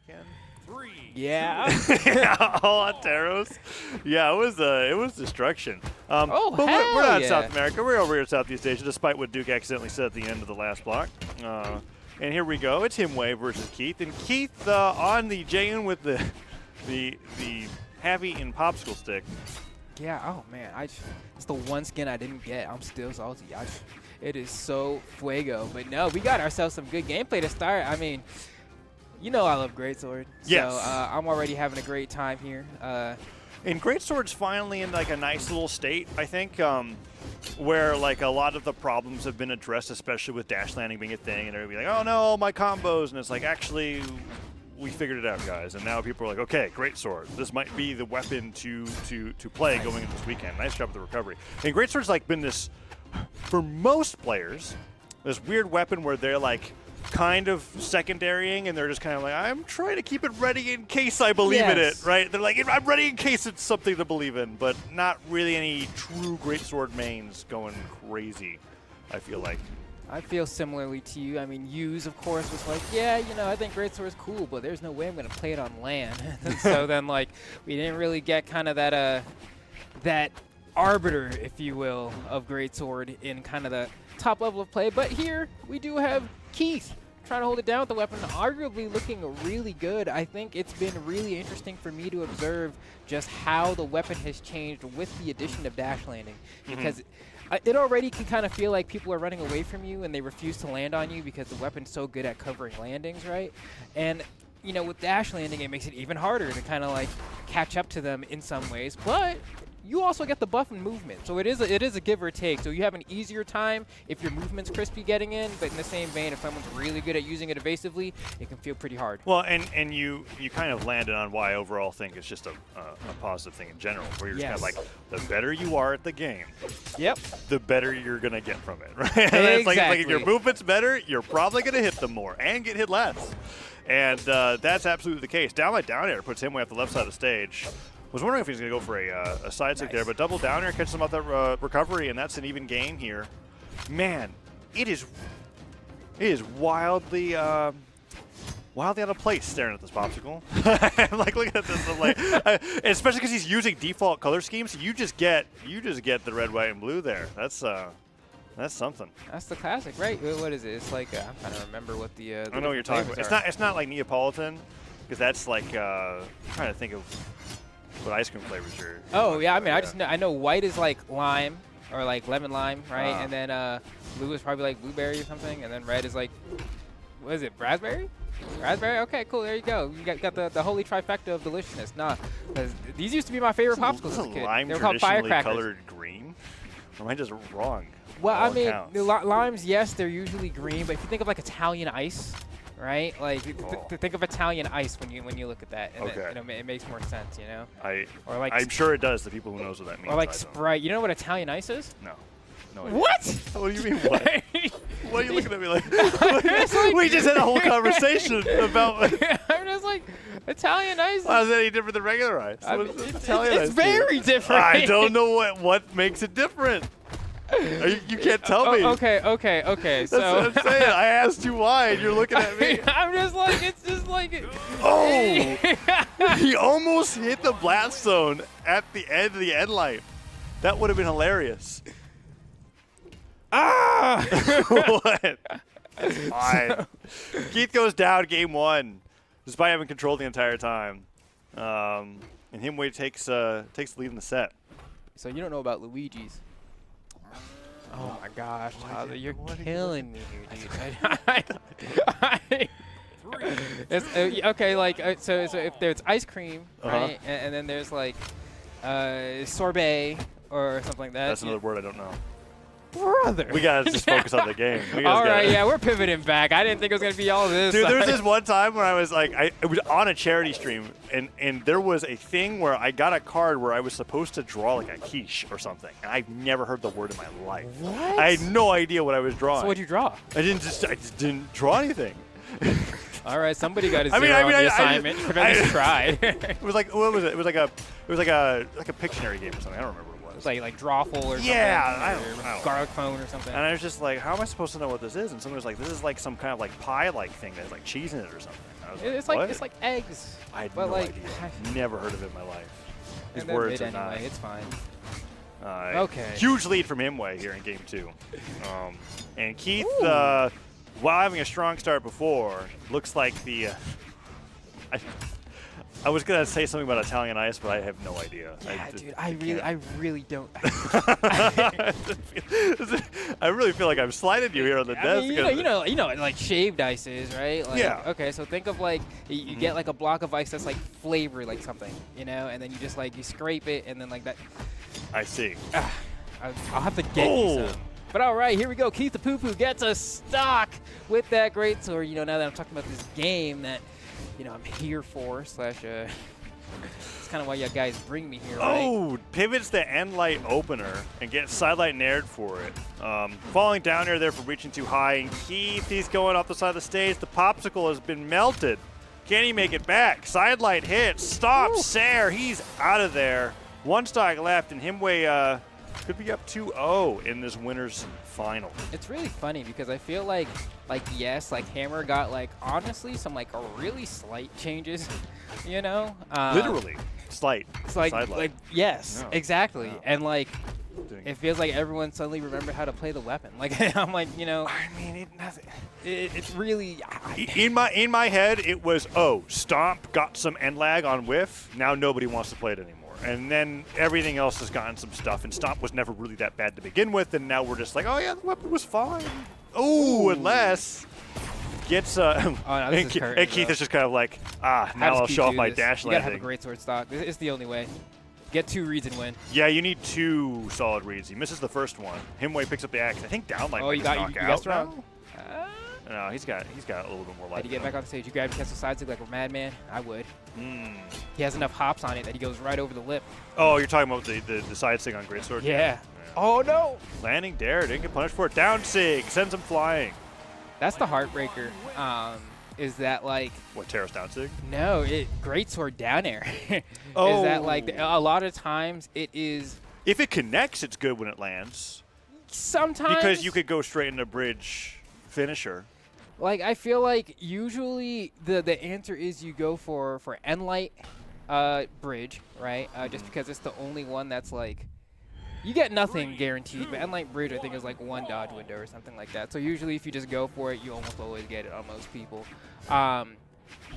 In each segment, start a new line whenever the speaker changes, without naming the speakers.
weekend.
Yeah.
All on Taros. Yeah, it was destruction. But we're not in South America. We're over here in Southeast Asia, despite what Duke accidentally said at the end of the last block. And here we go. It's Himwy versus Keith, and Keith on the Jayun with the heavy and popsicle stick.
Yeah. Oh man, it's the one skin I didn't get. I'm still salty. It is so fuego. But no, we got ourselves some good gameplay to start. I mean, you know I love Greatsword.
Yes.
So I'm already having a great time here.
And Greatsword's finally in like a nice little state, I think, where like a lot of the problems have been addressed, especially with dash landing being a thing, and everybody like, oh no, my combos, and it's like, actually, we figured it out, guys, and now people are like, okay, Greatsword, this might be the weapon to play going into this weekend. Nice job with the recovery. And Greatsword's like been this, for most players, this weird weapon where they're like kind of secondarying, and they're just kind of like, I'm trying to keep it ready in case I believe in it, right? They're like, I'm ready in case it's something to believe in, but not really any true Greatsword mains going crazy, I feel like.
I feel similarly to you. I mean, Hughes, of course, was like, yeah, you know, I think Greatsword is cool, but there's no way I'm going to play it on LAN. And so then, like, we didn't really get kind of that arbiter, if you will, of Greatsword in kind of the top level of play. But here, we do have Keith trying to hold it down with the weapon, arguably looking really good. I think it's been really interesting for me to observe just how the weapon has changed with the addition of dash landing, because it already can kind of feel like people are running away from you and they refuse to land on you because the weapon's so good at covering landings, right? And you know, with dash landing, it makes it even harder to kind of like catch up to them in some ways, but you also get the buff and movement, so it is a give or take. So you have an easier time if your movement's crispy getting in, but in the same vein, if someone's really good at using it evasively, it can feel pretty hard.
Well, and you kind of landed on why I overall think it's just a positive thing in general, where you're just kind of like, the better you are at the game, the better you're going to get from it, right? It's like if your movement's better, you're probably going to hit them more and get hit less. And that's absolutely the case. Down air puts Himwy at the left side of the stage. Was wondering if he's going to go for a side stick there, but double down air catches him off that recovery, and that's an even game here. Man, it is wildly out of place staring at this popsicle. I'm like, look at this. I'm like, especially because he's using default color schemes, you just get the red, white, and blue there. That's something.
That's the classic, right? What is it? It's like I'm trying to remember what the
I know what you're talking about. It's not like Neapolitan, because that's like I'm trying to think of what ice cream flavors are.
Oh yeah, I mean, I know white is like lime or like lemon lime, right? And then blue is probably like blueberry or something, and then red is like, what is it? Raspberry? Raspberry? Okay, cool. There you go. You got the holy trifecta of deliciousness. Nah, because these used to be my favorite popsicles as a kid.
Lime
they were called firecrackers.
Colored green? Or am I just wrong?
Well, I mean, the limes, yes, they're usually green, but if you think of like Italian ice, right? Like, think of Italian ice when you look at that, and it makes more sense, you know.
I'm sure it does. The people who knows what that means.
Or like Sprite. You know what Italian ice is?
No. No idea.
What?
What do you mean what? What are you looking at me like? We just had a whole conversation about.
I'm just like, Italian ice.
How is that any different than regular ice?
It's very different.
I don't know what makes it different. You can't tell me.
Okay.
That's what I'm saying. I asked you why, and you're looking at me.
I'm just like, it's just like.
Oh! He almost hit the blast zone at the end of the end light. That would have been hilarious. Ah! What? It's fine. Keith goes down game one, despite having controlled the entire time. And Himwy takes the lead in the set.
So you don't know about Luigi's. Oh my gosh, Tyler, you're killing me here, dude. Okay, like, so if there's ice cream, right, and then there's like sorbet or something like that.
That's another word I don't know.
Brother.
We gotta just focus on the game.
All right, yeah, we're pivoting back. I didn't think it was gonna be all this.
Dude, there was this one time when I was like, it was on a charity stream, and there was a thing where I got a card where I was supposed to draw like a quiche or something, and I've never heard the word in my life.
What?
I had no idea what I was drawing.
So what'd you draw?
I just didn't draw anything.
All right, somebody got a zero on the assignment. I tried.
It was like, what was it? It was like a Pictionary game or something. I don't remember what it was. was.
Like Drawful or something.
Yeah, I
or
don't know.
Garlic Phone or something.
And I was just like, how am I supposed to know what this is? And someone was like, this is like some kind of like pie-like thing that has like cheese in it or something. I was
It's
like,
like
what?
it's like eggs.
I had
but
no
like,
idea. Never heard of it in my life. These
and they're
words
mid
are
anyway.
not.
It's fine.
Okay. Huge lead from Himwy here in game 2. And Keith,
Ooh.
while having a strong start before, looks like the. I was gonna say something about Italian Ice, but I have no idea.
Yeah, dude, I really don't.
I really feel like I'm sliding you here on the desk.
Mean, you know, like shaved ice is, right? Like,
yeah.
Okay, so think of like you get like a block of ice that's like flavored like something, you know, and then you just like you scrape it, and then like that.
I see.
I'll have to get you some. But all right, here we go. KeithThePooPoo gets a stock with that greatsword. You know, now that I'm talking about this game that, you know, I'm here for, / it's kind of why you guys bring me here, right?
Oh, pivots the end light opener and gets sidelight nared for it. Falling down here there for reaching too high, and Keith, he's going off the side of the stage. The popsicle has been melted. Can he make it back? Sidelight hits, stops Sair. He's out of there. One stock left, and Himwy could be up 2-0 in this winner's final.
It's really funny because I feel like yes, like Hammer got like honestly some like really slight changes, you know.
Literally slight.
It's like yes,
yeah.
exactly,
Yeah.
and like it feels like everyone suddenly remembered how to play the weapon. Like I'm like, you know,
I mean,
it's really
in my head it was Stomp got some end lag on whiff. Now nobody wants to play it anymore. And then everything else has gotten some stuff, and Stomp was never really that bad to begin with, and now we're just like, oh yeah, the weapon was fine. Oh, unless gets and Keith is just kind of like, now I'll show off my dash landing.
You gotta have a great sword stock. It's the only way. Get 2 reads and win.
Yeah, you need 2 solid reads. He misses the first one. Himwy picks up the axe. I think down like
you guessed wrong.
No, he's got a little bit more life.
Did he get back on stage? You grab his cancel side stick like a madman? I would. He has enough hops on it that he goes right over the lip.
Oh, you're talking about the side stick on greatsword?
Yeah. Oh no!
Landing dare, didn't get punished for it. Down sig, sends him flying.
That's the heartbreaker. Is that like
what, Terrace down sig?
No, greatsword down air.
Oh.
Is that like a lot of times it is.
If it connects, it's good when it lands.
Sometimes
because you could go straight into bridge finisher.
Like I feel like usually the answer is you go for Enlight bridge, right? Just because it's the only one that's like you get nothing guaranteed, but Enlight bridge I think is like 1 dodge window or something like that. So usually if you just go for it, you almost always get it on most people.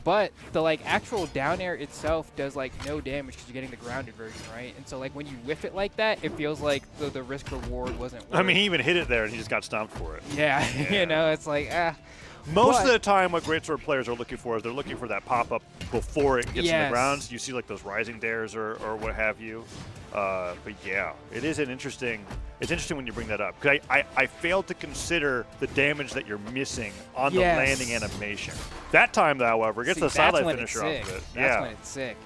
But the like actual down air itself does like no damage because you're getting the grounded version, right? And so like when you whiff it like that, it feels like the risk reward wasn't worth.
I mean, he even hit it there and he just got stomped for it.
Yeah. You know, it's like
Most of the time, what greatsword players are looking for is they're looking for that pop-up before it gets in the ground. So you see like those rising dares or what have you. But yeah, it is an interesting. It's interesting when you bring that up because I failed to consider the damage that you're missing on the landing animation. That time, however, gets the sidelight finisher off of it.
That's when it's sick.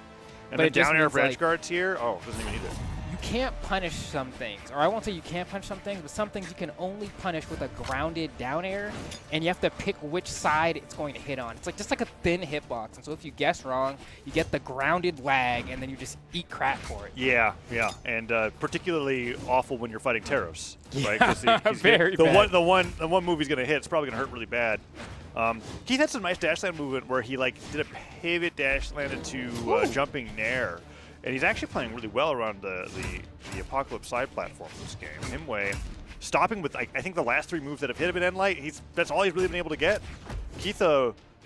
And then down air for edge guards here. Oh, doesn't even need it.
You can't punish some things, or I won't say you can't punish some things, but some things you can only punish with a grounded down air, and you have to pick which side it's going to hit on. It's like just like a thin hitbox, and so if you guess wrong, you get the grounded lag, and then you just eat crap for it.
Yeah, and particularly awful when you're fighting Taros, right?
Very bad.
The one move he's gonna hit is probably gonna hurt really bad. Keith had some nice dash land movement where he like did a pivot dash landed to jumping nair. And he's actually playing really well around the Apocalypse side platform this game. Himwy stopping with, I think, the last 3 moves that have hit him in Endlight. That's all he's really been able to get. Keith,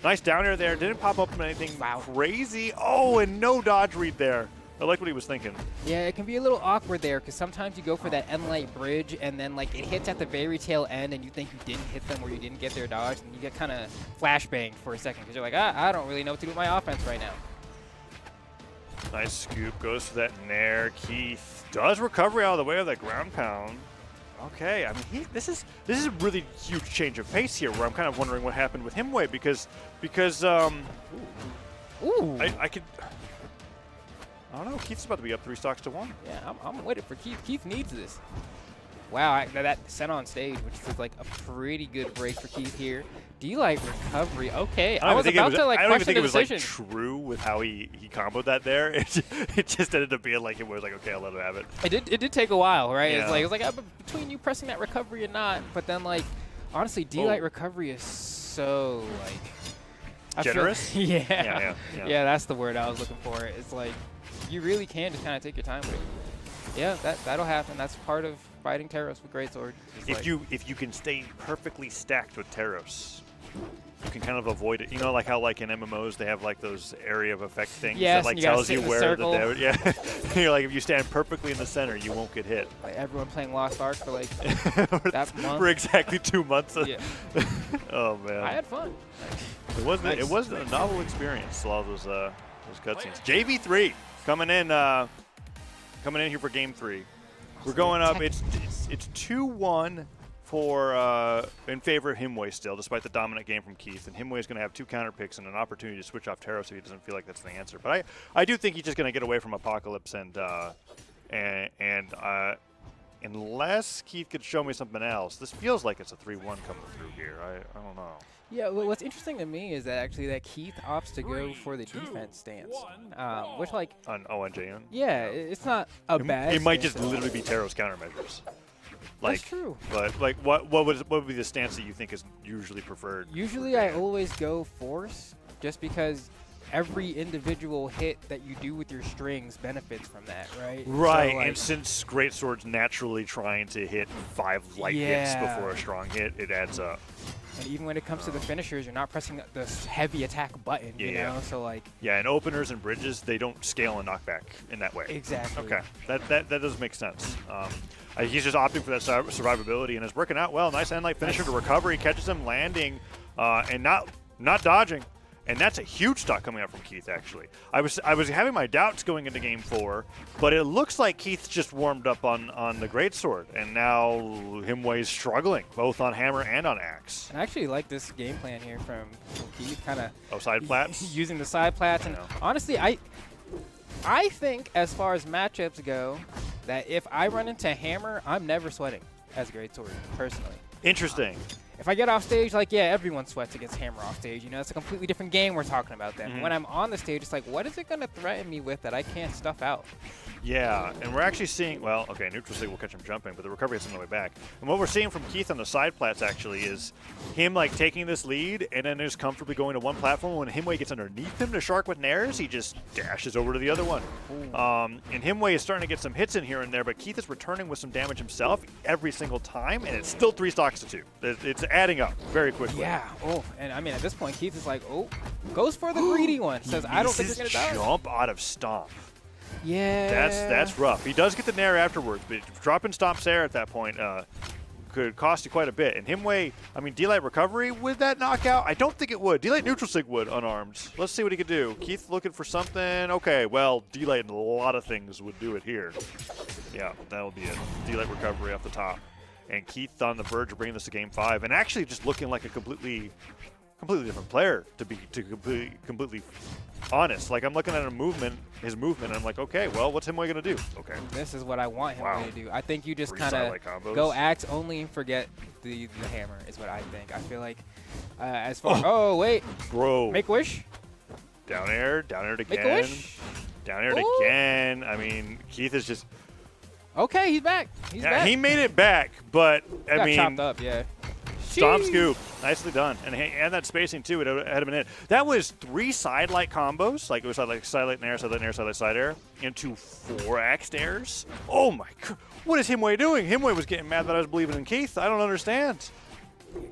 nice down air there. Didn't pop up anything crazy. Oh, and no dodge read there. I like what he was thinking.
Yeah, it can be a little awkward there because sometimes you go for that Endlight bridge and then like it hits at the very tail end and you think you didn't hit them or you didn't get their dodge and you get kind of flashbanged for a second because you're like, I don't really know what to do with my offense right now.
Nice scoop, goes for that nair. Keith does recovery out of the way of that ground pound. Okay, I mean, this is a really huge change of pace here, where I'm kind of wondering what happened with Himwy because
Ooh.
I don't know. Keith's about to be up 3 stocks to 1.
Yeah, I'm waiting for Keith. Keith needs this. Wow, that sent on stage, which is like a pretty good break for Keith here. D-Light recovery. Okay, I was about to like
I don't even
question
think
the
it was
decision.
like true with how he comboed that there. It just ended up being like it was like, okay, I'll let him have it.
It did take a while, right?
Yeah.
It's like between you pressing that recovery and not, but then like honestly, D-Light recovery is so like
generous.
Yeah, that's the word I was looking for. It's like you really can just kind of take your time with it. Yeah, that'll happen. That's part of fighting Teros with Greatsword.
If you can stay perfectly stacked with Teros, you can kind of avoid it. You know, like how like in MMOs they have like those area of effect things that like tells you where the yeah. You're like if you stand perfectly in the center, you won't get hit.
Like everyone playing Lost Ark for like that month.
For exactly 2 months.
Yeah.
Oh man.
I had fun.
It was a novel experience. A lot of those cutscenes. JV3 coming in here for game 3. We're going up. It's 2-1 for in favor of Himwy still, despite the dominant game from Keith. And Himwy is going to have 2 counter picks and an opportunity to switch off Teros if he doesn't feel like that's the answer. But I do think he's just going to get away from Apocalypse and unless Keith could show me something else, this feels like it's a 3-1 coming through here. I don't know.
Yeah, well, what's interesting to me is that actually that Keith opts to go for the defense stance, which like
on JN.
Yeah, it's not a bad.
It might just literally be Teros countermeasures. Like,
that's true.
But like, what would be the stance that you think is usually preferred?
Usually, I always go force, just because every individual hit that you do with your strings benefits from that, right?
Right,
so, like,
and since Greatsword's naturally trying to hit 5 light hits before a strong hit, it adds up.
And even when it comes to the finishers, you're not pressing the heavy attack button, you know? So like.
Yeah, and openers and bridges, they don't scale and knockback in that way.
Exactly.
Okay, that does make sense. He's just opting for that survivability, and it's working out well. Nice end light finisher to recover. He catches him landing and not dodging. And that's a huge stock coming out from Keith, actually. I was having my doubts going into Game 4, but it looks like Keith's just warmed up on the Greatsword, and now Himwy's struggling, both on Hammer and on Axe.
I actually like this game plan here from Keith, kind of
side plats?
Using the side plats. And honestly, I think as far as matchups go, that if I run into Hammer, I'm never sweating as Greatsword, personally.
Interesting.
If I get off stage, like, yeah, everyone sweats against Hammer off stage. You know, it's a completely different game we're talking about then. When I'm on the stage, it's like, what is it going to threaten me with that I can't stuff out?
Yeah, and we're actually seeing, well, okay, neutral sig will catch him jumping, but the recovery is on the way back. And what we're seeing from Keith on the side plats, actually, is him, like, taking this lead and then just comfortably going to one platform. When Himwy gets underneath him to shark with nairs, he just dashes over to the other one. And Himwy is starting to get some hits in here and there, but Keith is returning with some damage himself every single time, and it's still 3 stocks to 2. It's adding up very quickly.
Yeah, and I mean, at this point, Keith is like, goes for the greedy one. Says, I don't think you're going to die.
Jump out of Stomp.
Yeah.
That's rough. He does get the nair afterwards, but dropping Stomp's air at that point could cost you quite a bit. And Himwy, I mean, D-Light recovery with that knockout? I don't think it would. D-Light neutral sig would unarmed. Let's see what he could do. Keith looking for something. Okay, well, D-Light and a lot of things would do it here. Yeah, that'll be it. D-Light recovery off the top. And Keith on the verge of bringing this to Game 5, and actually just looking like a completely different player, to be completely honest. Like, I'm looking at his movement, and I'm like, okay, well, what's Himwy gonna do? Okay,
this is what I want Himwy to do. I think you just kind of go Axe only and forget the hammer is what I think. I feel like as far
bro,
make wish,
down air again,
make a wish,
down air again. I mean, Keith is just.
Okay, he's back. He's back.
He made it back, but I mean,
chopped up, yeah.
Stomp scoop, nicely done, and that spacing too. It had been it. That was 3 side light combos, like it was like side light nair, side light nair, side light side air, into 4 axe airs. Oh my god, what is Himwy doing? Himwy was getting mad that I was believing in Keith. I don't understand.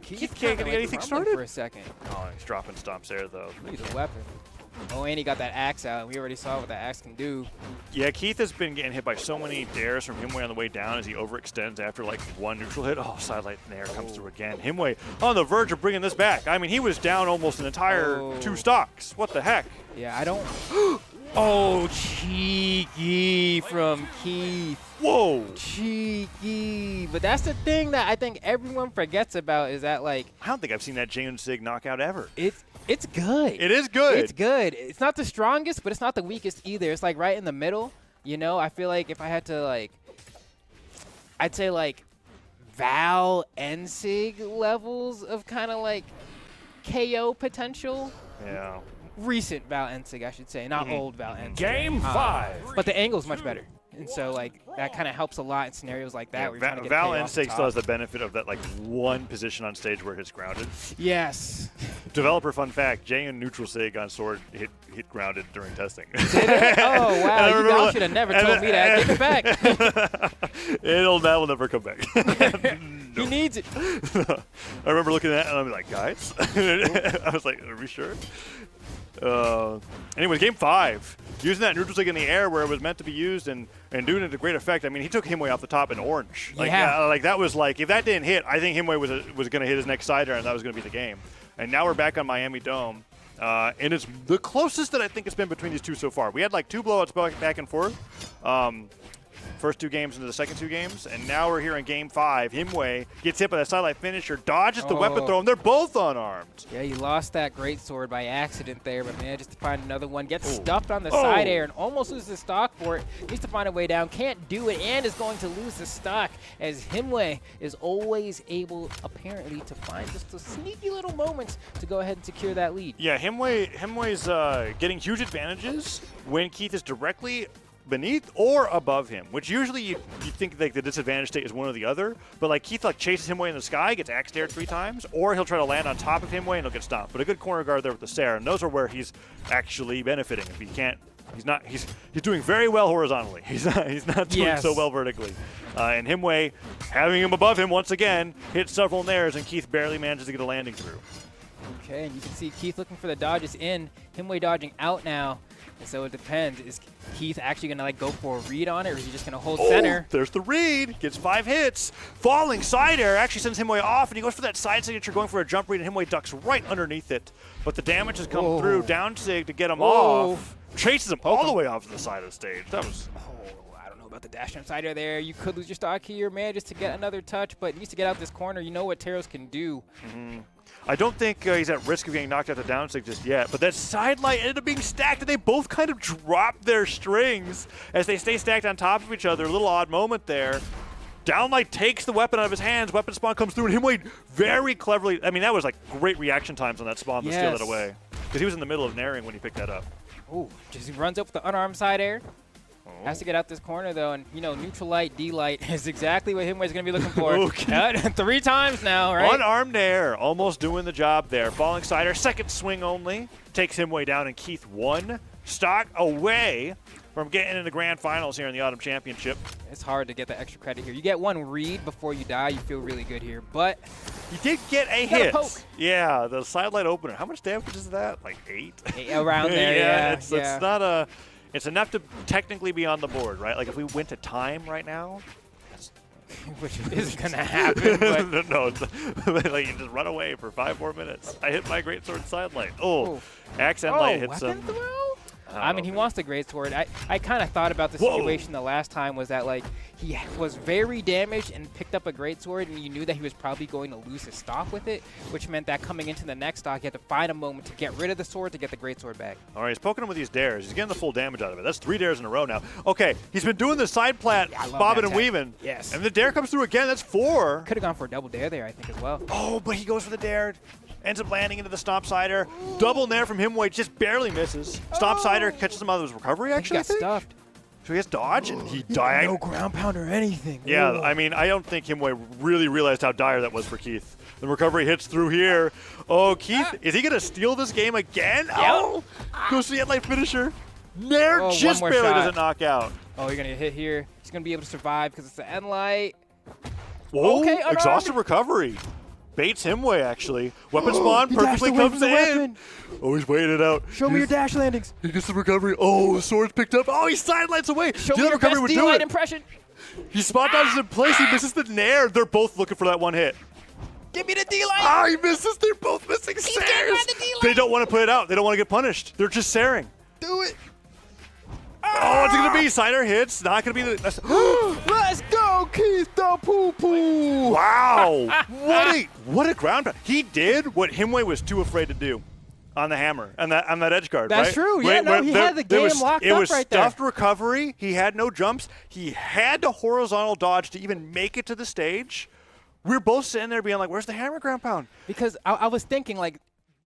Keith can't get anything started
for a second.
Oh, he's dropping Stomp's air though.
He's a weapon. Oh, and he got that axe out. We already saw what that axe can do.
Yeah, Keith has been getting hit by so many dares from Himwy on the way down as he overextends after like 1 neutral hit. Oh, sidelight nair comes through again. Himwy on the verge of bringing this back. I mean, he was down almost an entire 2 stocks. What the heck?
Yeah, I don't. Oh, cheeky from Keith.
Whoa.
Cheeky. But that's the thing that I think everyone forgets about is that, like.
I don't think I've seen that Jane Sig knockout ever.
It's good.
It is good.
It's good. It's not the strongest, but it's not the weakest either. It's like right in the middle. You know, I feel like if I had to, like, I'd say, like, Val and Sig levels of kind of like KO potential.
Yeah.
Recent Val and Sig, I should say, not old Val and Sig.
Game 5.
But the angle's much better. And so, like, that kind of helps a lot in scenarios like that.
Yeah,
where you're trying to get
Val
KO
and
off the
Sig still
top.
has the benefit of that, like, one position on stage where it's grounded.
Yes.
Developer fun fact, Jay and neutral Sig on sword hit grounded during testing.
Oh, wow. You guys should have never told me that. Give it back.
That will never come back.
He needs it.
I remember looking at it and I'm like, guys? I was like, are we sure? Anyways, game 5. Using that neutral Sig in the air where it was meant to be used and doing it to great effect. I mean, he took Himwy off the top in orange. Like, like that was like, if that didn't hit, I think Himwy was going to hit his next sider and that was going to be the game. And now we're back on Miami Dome. And it's the closest that I think it's been between these two so far. We had like 2 blowouts back and forth. First 2 games into the second 2 games, and now we're here in game 5. Himwy gets hit by the sidelight finisher, dodges the weapon throw, and they're both unarmed.
Yeah, he lost that great sword by accident there, but man, just to find another one. Gets stuffed on the side air and almost loses the stock for it. Needs to find a way down, can't do it, and is going to lose the stock as Himwy is always able, apparently, to find just the sneaky little moments to go ahead and secure that lead.
Yeah, Himwy's getting huge advantages when Keith is directly beneath or above him, which usually you think like the disadvantage state is one or the other, but like Keith like chases Himwy in the sky, gets axe aired 3 times, or he'll try to land on top of Himwy and he'll get stomped. But a good corner guard there with the Sarah, and those are where he's actually benefiting. If he can't, he's doing very well horizontally. He's not doing so well vertically. And Himwy, having him above him once again, hits several nairs, and Keith barely manages to get a landing through.
Okay, and you can see Keith looking for the dodges in, Himwy dodging out now. And so it depends. Is Keith actually going to like go for a read on it, or is he just going to hold center?
There's the read. Gets 5 hits. Falling side air actually sends Himwy off, and he goes for that side signature going for a jump read, and Himwy ducks right underneath it. But the damage has come through. Down Sig to get him off. Chases him all the way off to the side of the stage. That was...
I don't know about the dash insider there. You could lose your stock here, man, just to get another touch, but needs to get out this corner. You know what Teros can do.
I don't think he's at risk of getting knocked out the down Sig just yet, but that side light ended up being stacked, and they both kind of dropped their strings as they stay stacked on top of each other. A little odd moment there. Downlight takes the weapon out of his hands. Weapon spawn comes through, and Himwy very cleverly. I mean, that was like great reaction times on that spawn to steal it away, because he was in the middle of nairing when he picked that up.
Ooh, just runs up with the unarmed side air. Has to get out this corner, though, and, you know, neutral light, D-light is exactly what Himwy's going to be looking for. 3 times now, right?
Unarmed air, almost doing the job there. Falling side air, second swing only. Takes Himwy down, and Keith 1 stock away from getting into grand finals here in the Autumn Championship.
It's hard to get the extra credit here. You get 1 read before you die, you feel really good here, but...
You did get a hit. Yeah, the sidelight opener. How much damage is that? Like 8?
Around there,
It's not a... It's enough to technically be on the board, right? Like if we went to time right now,
which isn't gonna happen. But
no, it's like you just run away for 5 more minutes. I hit my greatsword sidelight. Accent light hits him.
I mean, he wants the greatsword. I kind of thought about the situation the last time was that like he was very damaged and picked up a greatsword, and you knew that he was probably going to lose his stock with it, which meant that coming into the next stock, you had to find a moment to get rid of the sword to get the greatsword back.
All right, he's poking him with these dares. He's getting the full damage out of it. That's 3 dares in a row now. Okay, he's been doing the side plat, bobbing and weaving.
Yes.
And the dare comes through again. That's 4.
Could have gone for a double dare there, I think, as well.
Oh, but he goes for the dare. Ends up landing into the stomp sider. Double nair from Himwy, just barely misses. Stomp sider catches him out of his recovery, actually,
He got stuffed.
So he has dodge, and he died.
No ground pound or anything.
Yeah, I mean, I don't think Himwy really realized how dire that was for Keith. The recovery hits through here. Oh, Keith, is he going to steal this game again? Oh, goes to the headlight finisher. Nair just barely doesn't knock out.
Oh, you're going to get hit here. He's going to be able to survive because it's the end light.
Whoa, okay, exhaustive recovery. Baits Himwy, actually. Weapon spawn perfectly comes in. Oh, he's waiting it out.
Show me your dash landings.
He gets the recovery. Oh, the sword's picked up. Oh, he sidelights away.
Show me your best D-light impression.
He spot dodges in place. He misses the nair. They're both looking for that 1 hit.
Give me the D-light.
Ah, he misses. They're both missing Sairs. They don't want to put it out. They don't want to get punished. They're just Sairing.
Do it.
Oh, what's it going to be? Sider hits. Not going to be the...
Let's go, KeithThePooPoo.
Wow. what a ground pound. He did what Himwy was too afraid to do on the hammer and that edge guard,
That's
right?
true. Yeah, no, he had the game locked up right there.
It was stuffed recovery. He had no jumps. He had to horizontal dodge to even make it to the stage. We were both sitting there being like, where's the hammer ground pound?
Because I was thinking, like,